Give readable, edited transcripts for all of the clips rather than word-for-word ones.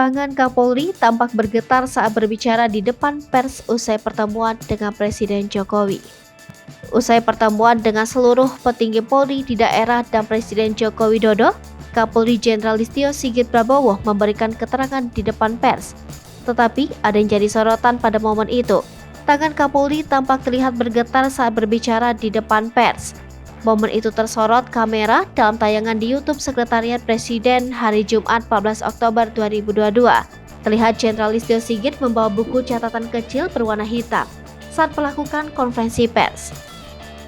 Tangan Kapolri tampak bergetar saat berbicara di depan pers usai pertemuan dengan Presiden Jokowi. Usai pertemuan dengan seluruh petinggi Polri di daerah dan Presiden Joko Widodo, Kapolri Jenderal Listio Sigit Prabowo memberikan keterangan di depan pers. Tetapi ada yang jadi sorotan pada momen itu. Tangan Kapolri tampak terlihat bergetar saat berbicara di depan pers. Momen itu tersorot kamera dalam tayangan di YouTube Sekretariat Presiden hari Jumat 14 Oktober 2022. Terlihat Jenderal Listio Sigit membawa buku catatan kecil berwarna hitam saat melakukan konferensi pers.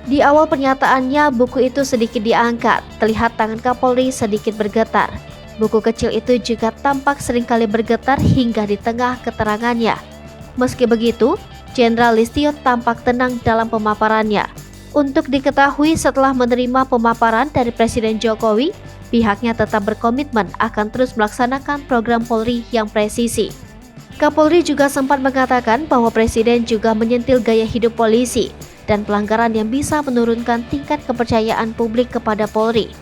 Di awal pernyataannya, buku itu sedikit diangkat. Terlihat tangan Kapolri sedikit bergetar. Buku kecil itu juga tampak seringkali bergetar hingga di tengah keterangannya. Meski begitu, Jenderal Listio tampak tenang dalam pemaparannya. Untuk diketahui, setelah menerima pemaparan dari Presiden Jokowi, pihaknya tetap berkomitmen akan terus melaksanakan program Polri yang presisi. Kapolri juga sempat mengatakan bahwa Presiden juga menyentil gaya hidup polisi dan pelanggaran yang bisa menurunkan tingkat kepercayaan publik kepada Polri.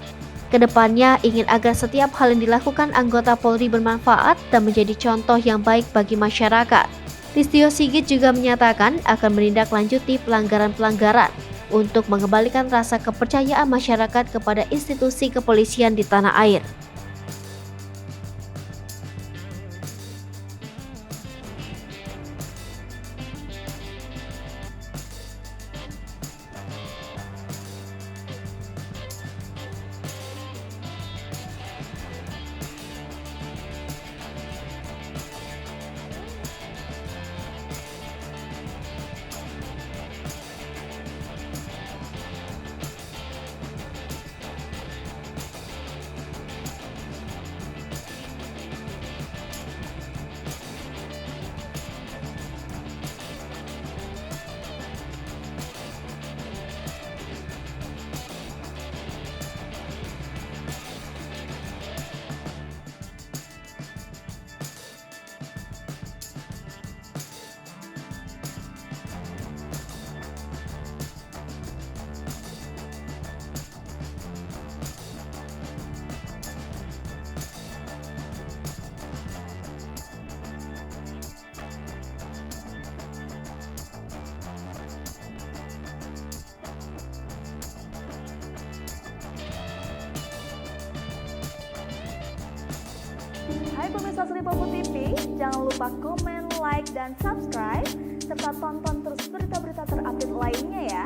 Kedepannya ingin agar setiap hal yang dilakukan anggota Polri bermanfaat dan menjadi contoh yang baik bagi masyarakat. Listio Sigit juga menyatakan akan menindaklanjuti pelanggaran-pelanggaran untuk mengembalikan rasa kepercayaan masyarakat kepada institusi kepolisian di tanah air. Hai pemirsa Sri Popo TV, jangan lupa komen, like, dan subscribe, serta tonton terus berita-berita terupdate lainnya ya.